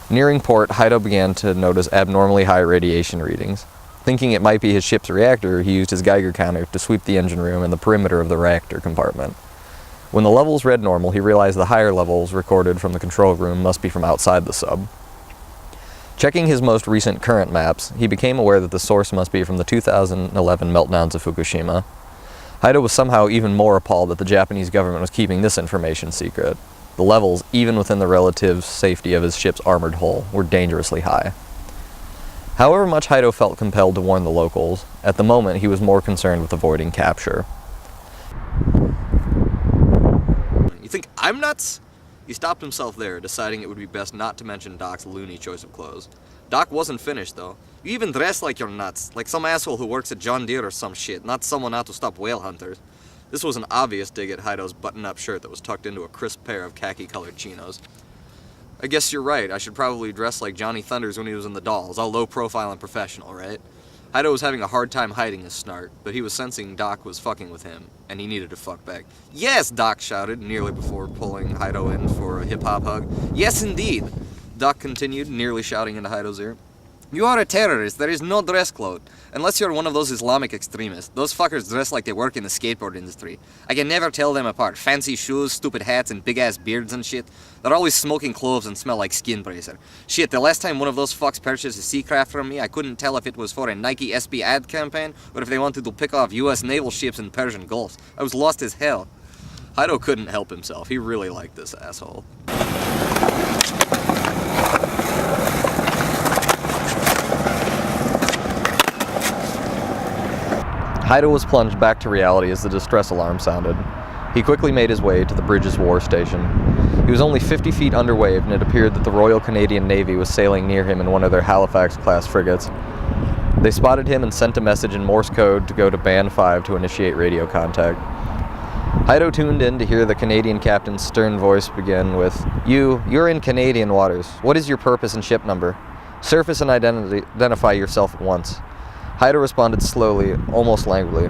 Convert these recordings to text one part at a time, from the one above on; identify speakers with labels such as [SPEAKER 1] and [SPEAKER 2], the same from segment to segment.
[SPEAKER 1] Nearing port, Hido began to notice abnormally high radiation readings. Thinking it might be his ship's reactor, he used his Geiger counter to sweep the engine room and the perimeter of the reactor compartment. When the levels read normal, he realized the higher levels recorded from the control room must be from outside the sub. Checking his most recent current maps, he became aware that the source must be from the 2011 meltdowns of Fukushima. Hido was somehow even more appalled that the Japanese government was keeping this information secret. The levels, even within the relative safety of his ship's armored hull, were dangerously high. However much Hido felt compelled to warn the locals, at the moment he was more concerned with avoiding capture.
[SPEAKER 2] You think I'm nuts? He stopped himself there, deciding it would be best not to mention Doc's loony choice of clothes. Doc wasn't finished, though. You even dress like you're nuts, like some asshole who works at John Deere or some shit, not someone out to stop whale hunters. This was an obvious dig at Hido's button-up shirt that was tucked into a crisp pair of khaki-colored chinos. I guess you're right, I should probably dress like Johnny Thunders when he was in the Dolls, all low-profile and professional, right? Hido was having a hard time hiding his snark, but he was sensing Doc was fucking with him, and he needed to fuck back. Yes, Doc shouted, nearly before pulling Hido in for a hip-hop hug. Yes, indeed, Doc continued, nearly shouting into Hido's ear. You are a terrorist. There is no dress code. Unless you're one of those Islamic extremists. Those fuckers dress like they work in the skateboard industry. I can never tell them apart. Fancy shoes, stupid hats, and big-ass beards and shit. They're always smoking cloves and smell like skin bracer. Shit, the last time one of those fucks purchased a Seacraft from me, I couldn't tell if it was for a Nike SB ad campaign or if they wanted to pick off U.S. naval ships in Persian Gulfs. I was lost as hell. Hido couldn't help himself. He really liked this asshole.
[SPEAKER 1] Hido was plunged back to reality as the distress alarm sounded. He quickly made his way to the bridge's war station. He was only 50 feet underway, and it appeared that the Royal Canadian Navy was sailing near him in one of their Halifax-class frigates. They spotted him and sent a message in Morse code to go to Band 5 to initiate radio contact. Hido tuned in to hear the Canadian captain's stern voice begin with, You're in Canadian waters. What is your purpose and ship number? Surface and identify yourself at once. Hido responded slowly, almost languidly.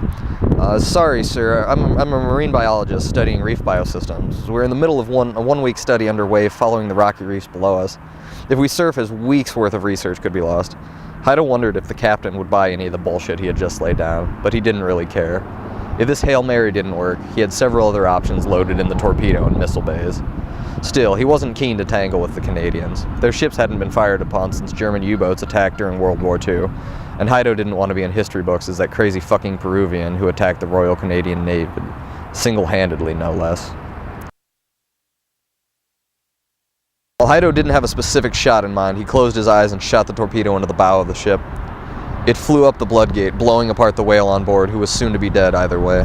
[SPEAKER 1] Sorry, sir, I'm a marine biologist studying reef biosystems. We're in the middle of a one-week study underway following the rocky reefs below us. If we surface, weeks' worth of research could be lost. Hido wondered if the captain would buy any of the bullshit he had just laid down, but he didn't really care. If this Hail Mary didn't work, he had several other options loaded in the torpedo and missile bays. Still, he wasn't keen to tangle with the Canadians. Their ships hadn't been fired upon since German U-boats attacked during World War II, and Hido didn't want to be in history books as that crazy fucking Peruvian who attacked the Royal Canadian Navy, single-handedly no less. While Hido didn't have a specific shot in mind, he closed his eyes and shot the torpedo into the bow of the ship. It flew up the blood gate, blowing apart the whale on board, who was soon to be dead either way.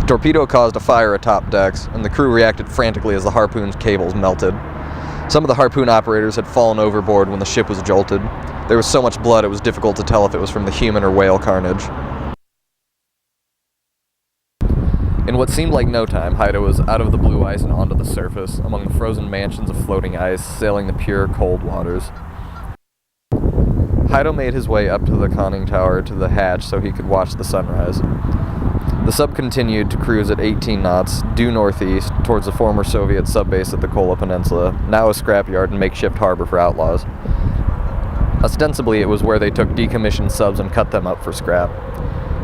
[SPEAKER 1] The torpedo caused a fire atop decks, and the crew reacted frantically as the harpoon's cables melted. Some of the harpoon operators had fallen overboard when the ship was jolted. There was so much blood it was difficult to tell if it was from the human or whale carnage. In what seemed like no time, Hido was out of the blue ice and onto the surface, among the frozen mansions of floating ice, sailing the pure, cold waters. Hido made his way up to the conning tower to the hatch so he could watch the sunrise. The sub continued to cruise at 18 knots, due northeast, towards the former Soviet subbase at the Kola Peninsula, now a scrapyard and makeshift harbor for outlaws. Ostensibly, it was where they took decommissioned subs and cut them up for scrap.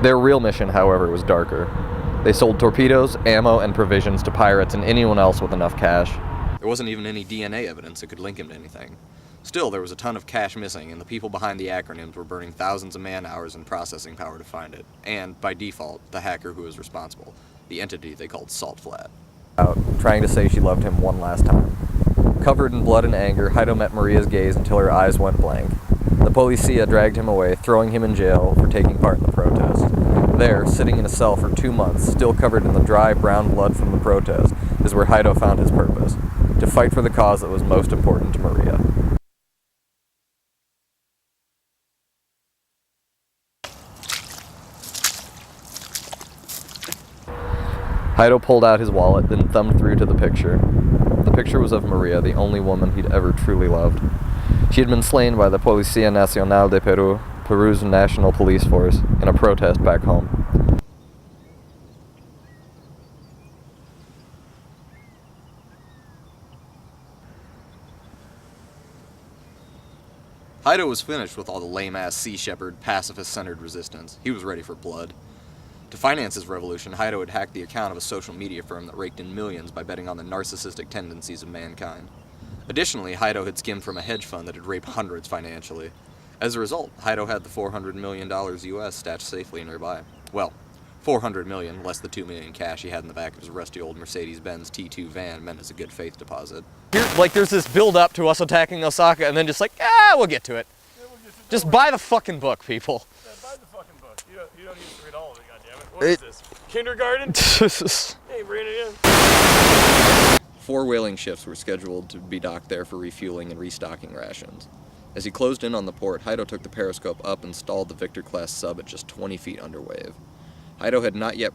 [SPEAKER 1] Their real mission, however, was darker. They sold torpedoes, ammo, and provisions to pirates and anyone else with enough cash.
[SPEAKER 2] There wasn't even any DNA evidence that could link him to anything. Still, there was a ton of cash missing, and the people behind the acronyms were burning thousands of man-hours and processing power to find it. And, by default, the hacker who was responsible. The entity they called Salt Flat.
[SPEAKER 1] Out, trying to say she loved him one last time. Covered in blood and anger, Hido met Maria's gaze until her eyes went blank. The policia dragged him away, throwing him in jail for taking part in the protest. There, sitting in a cell for 2 months, still covered in the dry brown blood from the protest, is where Hido found his purpose. To fight for the cause that was most important to Maria. Hido pulled out his wallet, then thumbed through to the picture. The picture was of Maria, the only woman he'd ever truly loved. She had been slain by the Policía Nacional de Peru, Peru's national police force, in a protest back home.
[SPEAKER 2] Hido was finished with all the lame-ass Sea Shepherd, pacifist-centered resistance. He was ready for blood. To finance his revolution, Hido had hacked the account of a social media firm that raked in millions by betting on the narcissistic tendencies of mankind. Additionally, Hido had skimmed from a hedge fund that had raped hundreds financially. As a result, Hido had the $400 million US stashed safely nearby. Well, $400 million less the $2 million cash he had in the back of his rusty old Mercedes-Benz T2 van meant as a good faith deposit.
[SPEAKER 1] Here, like, there's this build-up to us attacking Osaka, and then just like, we'll get to it.
[SPEAKER 3] Yeah, we'll get to
[SPEAKER 1] Just buy the fucking book, people.
[SPEAKER 3] Yeah, buy the fucking book. You don't need to read all of it, goddammit. What is this? Kindergarten? Hey, bring it in.
[SPEAKER 2] 4 whaling ships were scheduled to be docked there for refueling and restocking rations. As he closed in on the port, Hido took the periscope up and stalled the Victor-class sub at just 20 feet under wave. Hido had not yet